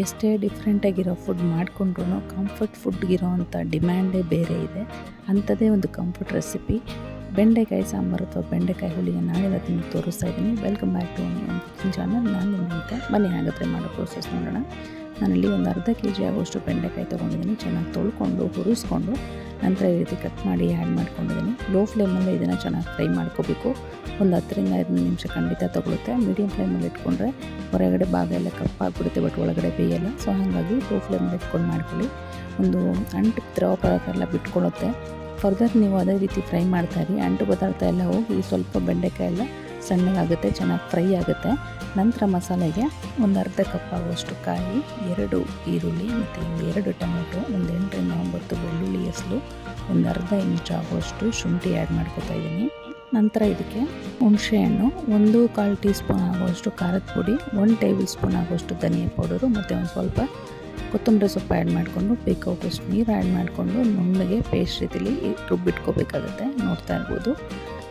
ಎಷ್ಟೇ ಡಿಫ್ರೆಂಟಾಗಿರೋ food ಮಾಡಿಕೊಂಡ್ರೂ comfort ಫುಡ್ಗಿರೋ ಅಂಥ ಡಿಮ್ಯಾಂಡೇ ಬೇರೆ ಇದೆ. ಅಂಥದ್ದೇ ಒಂದು ಕಂಫರ್ಟ್ ರೆಸಿಪಿ ಬೆಂಡೆಕಾಯಿ ಸಾಂಬಾರು ಅಥವಾ ಬೆಂಡೆಕಾಯಿ ಹುಳಿನ ನಾಳೆ ನಿಮಗೆ ತೋರಿಸ್ತಾ ಇದ್ದೀನಿ. Welcome back to cooking channel. ನಾನು ನಿಮ್ಮಂತೆ ಬನ್ನಿ ಹಾಗಾದರೆ ಮಾಡೋ ಪ್ರೋಸೆಸ್ ನೋಡೋಣ. ನಾನಲ್ಲಿ ಒಂದು ಅರ್ಧ kg ಆಗುವಷ್ಟು ಬೆಂಡೆಕಾಯಿ ತೊಗೊಂಡಿದ್ದೀನಿ. ಚೆನ್ನಾಗಿ ತೊಳ್ಕೊಂಡು ಹುರಿಸ್ಕೊಂಡು ನಂತರ ಈ ರೀತಿ ಕಟ್ ಮಾಡಿ ಆ್ಯಡ್ ಮಾಡ್ಕೊಂಡಿದ್ದೀನಿ. ಲೋ ಫ್ಲೇಮಲ್ಲಿ ಇದನ್ನು ಚೆನ್ನಾಗಿ ಫ್ರೈ ಮಾಡ್ಕೋಬೇಕು. ಒಂದು 10 ರಿಂದ 15 ನಿಮಿಷ ಖಂಡಿತ ತೊಗೊಳುತ್ತೆ. ಮೀಡಿಯಮ್ ಫ್ಲೇಮಲ್ಲಿ ಇಟ್ಕೊಂಡ್ರೆ ಹೊರಗಡೆ ಭಾಗ ಎಲ್ಲ ಕಪ್ಪಾಗ್ಬಿಡುತ್ತೆ, ಬಟ್ ಒಳಗಡೆ ಬೇಯಲ್ಲ. ಸೊ ಹಾಗಾಗಿ ಲೋ ಫ್ಲೇಮಲ್ಲಿ ಇಟ್ಕೊಂಡು ಮಾಡ್ಕೊಳ್ಳಿ. ಒಂದು ಅಂಟು ದ್ರವ ಪದಾರ್ಥ ಎಲ್ಲ ಬಿಟ್ಕೊಳ್ಳುತ್ತೆ. ಫರ್ದರ್ ನೀವು ಅದೇ ರೀತಿ ಫ್ರೈ ಮಾಡ್ತಾಯಿರಿ. ಅಂಟು ಪದಾರ್ಥ ಎಲ್ಲ ಹೋಗಿ ಸ್ವಲ್ಪ ಬೆಂಡೆಕಾಯಿ ಎಲ್ಲ ಸಣ್ಣಗಾಗುತ್ತೆ, ಚೆನ್ನಾಗಿ ಫ್ರೈ ಆಗುತ್ತೆ. ನಂತರ ಮಸಾಲೆಗೆ ಒಂದು ಅರ್ಧ ಕಪ್ ಆಗುವಷ್ಟು ಕಾಯಿ, 2 ಈರುಳ್ಳಿ ಮತ್ತು 2 ಟೊಮೆಟೊ, ಒಂದು 8 ರಿಂದ 9 ಬೆಳ್ಳುಳ್ಳಿ ಹೆಸರು, ಒಂದು ಅರ್ಧ ಇಂಚ್ ಆಗುವಷ್ಟು ಶುಂಠಿ ಆ್ಯಡ್ ಮಾಡ್ಕೊತಾ ಇದ್ದೀನಿ. ನಂತರ ಇದಕ್ಕೆ ಹುಣಸೆಹಣ್ಣು, 1/4 ಟೀ ಸ್ಪೂನ್ ಆಗುವಷ್ಟು ಖಾರದ ಪುಡಿ, 1 ಟೇಬಲ್ ಸ್ಪೂನ್ ಆಗುವಷ್ಟು ಧನಿಯಾ ಪೌಡರು ಮತ್ತು ಒಂದು ಸ್ವಲ್ಪ ಕೊತ್ತಂಬರಿ ಸೊಪ್ಪು ಆ್ಯಡ್ ಮಾಡಿಕೊಂಡು ಬೇಕಾಗುವಷ್ಟು ನೀರು ಆ್ಯಡ್ ಮಾಡಿಕೊಂಡು ನುಣ್ಣಗೆ ಪೇಸ್ಟ್ ರೀತಿಲಿ ರುಬ್ಬಿಟ್ಕೋಬೇಕಾಗುತ್ತೆ, ನೋಡ್ತಾ ಇರ್ಬೋದು.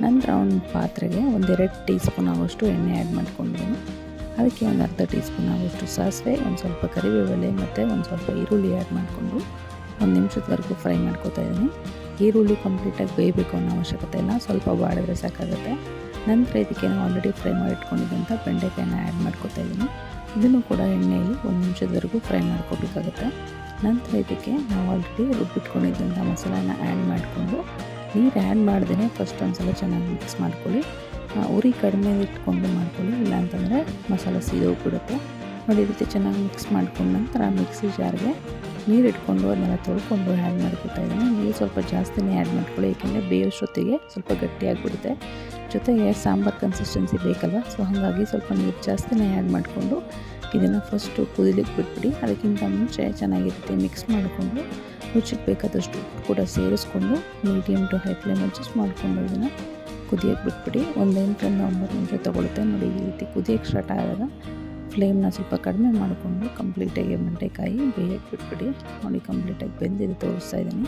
ನಂತರ ಒಂದು ಪಾತ್ರೆಗೆ 1-2 ಟೀ ಸ್ಪೂನ್ ಆಗುವಷ್ಟು ಎಣ್ಣೆ ಆ್ಯಡ್ ಮಾಡ್ಕೊಂಡಿದ್ದೀನಿ. ಅದಕ್ಕೆ ಒಂದು ಅರ್ಧ ಟೀ ಸ್ಪೂನ್ ಆಗುವಷ್ಟು ಸಾಸಿವೆ, ಒಂದು ಸ್ವಲ್ಪ ಕರಿಬೇವು ಮತ್ತು ಒಂದು ಸ್ವಲ್ಪ ಈರುಳ್ಳಿ ಆ್ಯಡ್ ಮಾಡಿಕೊಂಡು 1 ನಿಮಿಷದವರೆಗೂ ಫ್ರೈ ಮಾಡ್ಕೊತಾ ಇದ್ದೀನಿ. ಈರುಳ್ಳಿ ಕಂಪ್ಲೀಟಾಗಿ ಬೇಯಬೇಕು ಅನ್ನೋ ಅವಶ್ಯಕತೆ ಇಲ್ಲ, ಸ್ವಲ್ಪ ಬಾಡಿದ್ರೆ ಸಾಕಾಗುತ್ತೆ. ನಂತರ ಇದಕ್ಕೆ ನಾವು ಆಲ್ರೆಡಿ ಫ್ರೈ ಮಾಡಿ ಇಟ್ಕೊಂಡಿದ್ದಂಥ ಬೆಂಡೆಕಾಯಿನ ಆ್ಯಡ್ ಮಾಡ್ಕೊತಾ ಇದ್ದೀನಿ. ಇದನ್ನು ಕೂಡ ಎಣ್ಣೆಯಲ್ಲಿ 1 ನಿಮಿಷದವರೆಗೂ ಫ್ರೈ ಮಾಡ್ಕೋಬೇಕಾಗುತ್ತೆ. ನಂತರ ಇದಕ್ಕೆ ನಾವು ಆಲ್ರೆಡಿ ರುಬ್ಬಿಟ್ಕೊಂಡಿದ್ದಂಥ ಮಸಾಲಾನ ಆ್ಯಡ್ ಮಾಡಿಕೊಂಡು ನೀರು ಆ್ಯಡ್ ಮಾಡ್ದೇ ಫಸ್ಟ್ ಒಂದು ಸಲ ಚೆನ್ನಾಗಿ ಮಿಕ್ಸ್ ಮಾಡ್ಕೊಳ್ಳಿ. ಉರಿ ಕಡಿಮೆ ಇಟ್ಕೊಂಡು ಮಾಡ್ಕೊಳ್ಳಿ, ಇಲ್ಲಾಂತಂದರೆ ಮಸಾಲೆ ಸೀದೋಗ್ಬಿಡುತ್ತೆ. ನೋಡಿ, ಈ ರೀತಿ ಚೆನ್ನಾಗಿ ಮಿಕ್ಸ್ ಮಾಡ್ಕೊಂಡು ನಂತರ ಮಿಕ್ಸಿ ಜಾರ್ಗೆ ನೀರು ಇಟ್ಕೊಂಡು ಅದನ್ನೆಲ್ಲ ತೊಳ್ಕೊಂಡು ಆ್ಯಡ್ ಮಾಡ್ಕೊತಾ ಇದ್ದೀನಿ. ನೀರು ಸ್ವಲ್ಪ ಜಾಸ್ತಿನೇ ಆ್ಯಡ್ ಮಾಡ್ಕೊಳ್ಳಿ, ಏಕೆಂದರೆ ಬೇಯೋಷ್ಟೊತ್ತಿಗೆ ಸ್ವಲ್ಪ ಗಟ್ಟಿಯಾಗಿಬಿಡುತ್ತೆ. ಜೊತೆಗೆ ಸಾಂಬಾರು ಕನ್ಸಿಸ್ಟೆನ್ಸಿ ಬೇಕಲ್ವ, ಸೊ ಹಾಗಾಗಿ ಸ್ವಲ್ಪ ನೀರು ಜಾಸ್ತಿನೇ ಆ್ಯಡ್ ಮಾಡಿಕೊಂಡು ಇದನ್ನು ಫಸ್ಟು ಕುದಿಲಿಕ್ಕೆ ಬಿಟ್ಬಿಡಿ. ಅದಕ್ಕಿಂತ ಮುಂಚೆ ಚೆನ್ನಾಗಿರುತ್ತೆ ಮಿಕ್ಸ್ ಮಾಡಿಕೊಂಡು ರುಚಿಗೆ ಬೇಕಾದಷ್ಟು ಕೂಡ ಸೇರಿಸ್ಕೊಂಡು medium to high flame adjust ಮಾಡಿಕೊಂಡು ಇದನ್ನು ಕುದಿಯೋಕ್ಕೆ ಬಿಟ್ಬಿಡಿ. 1 8 ರಿಂದ 9 ನಿಮಿಷ ತೊಗೊಳುತ್ತೆ. ನೋಡಿ, ಈ ರೀತಿ ಕುದಿಯೋಕ್ಕೆ ಸ್ಟಾರ್ಟ್ ಆದಾಗ ಫ್ಲೇಮ್ನ ಸ್ವಲ್ಪ ಕಡಿಮೆ ಮಾಡಿಕೊಂಡು ಕಂಪ್ಲೀಟಾಗಿ ಬೆಂಡೆಕಾಯಿ ಬೇಯಕ್ಕೆ ಬಿಟ್ಬಿಡಿ. ನೋಡಿ, ಕಂಪ್ಲೀಟಾಗಿ ಬೆಂದಿದೆ, ತೋರಿಸ್ತಾ ಇದ್ದೀನಿ.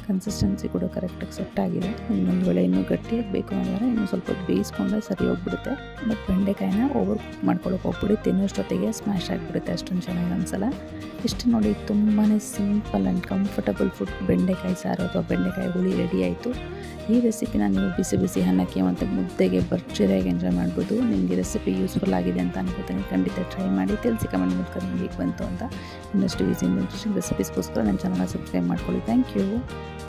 ಕನ್ಸಿಸ್ಟೆನ್ಸಿ ಕೂಡ ಕರೆಕ್ಟಾಗಿ ಸೆಟ್ ಆಗಿದೆ. ಇನ್ನೊಂದು ವೇಳೆ ಇನ್ನೂ ಗಟ್ಟಿಯಾಗಿ ಬೇಕು ಅಂದರೆ ಇನ್ನೂ ಸ್ವಲ್ಪ ಬೇಯಿಸ್ಕೊಂಡ್ರೆ ಸರಿ ಹೋಗ್ಬಿಡುತ್ತೆ. ಬಟ್ ಬೆಂಡೆಕಾಯಿನ ಓವರ್ ಕುಕ್ ಮಾಡ್ಕೊಳ್ಳೋಕೆ ಹೋಗ್ಬಿಡಿ, ತಿನ್ನೋಷ್ಟೊತ್ತಿಗೆ ಸ್ಮ್ಯಾಶ್ ಆಗಿಬಿಡುತ್ತೆ, ಅಷ್ಟೊಂದು ಚೆನ್ನಾಗಿ ಅನಿಸಲ್ಲ. ಇಷ್ಟು ನೋಡಿ, ತುಂಬಾ ಸಿಂಪಲ್ ಆ್ಯಂಡ್ ಕಂಫರ್ಟಬಲ್ ಫುಡ್ ಬೆಂಡೆಕಾಯಿ ಸಾರು ಅಥವಾ ಬೆಂಡೆಕಾಯಿ ಹುಳಿ ರೆಡಿ ಆಯಿತು. ಈ ರೆಸಿಪಿನ ನೀವು ಬಿಸಿ ಬಿಸಿ ಅನ್ನಕ್ಕೆ ಮತ್ತು ಮುದ್ದೆಗೆ ಭರ್ಜರಿಯಾಗಿ ಎಂಜಾಯ್ ಮಾಡ್ಬೋದು. ನಿಮಗೆ ರೆಸಿಪಿ ಯೂಸ್ಫುಲ್ ಆಗಿದೆ ಅಂತ ಅನ್ಕೋತೀನಿ. ಖಂಡಿತ ಟ್ರೈ ಮಾಡಿ ತಿಳಿಸಿ ಕಮೆಂಟ್ ಮೂಲಕ ನಿಮಗೆ ಹೇಗೆ ಬಂತು ಅಂತ. ಇನ್ನಷ್ಟು ಈಸಿ ಇಂಟ್ರೆಸ್ಟಿಂಗ್ ರೆಸಿಪೀಸ್ಗೋಸ್ಕರ ನನ್ನ ಚಾನಲ್ನ ಸಬ್ಸ್ಕ್ರೈಬ್ ಮಾಡ್ಕೊಳ್ಳಿ. Thank you.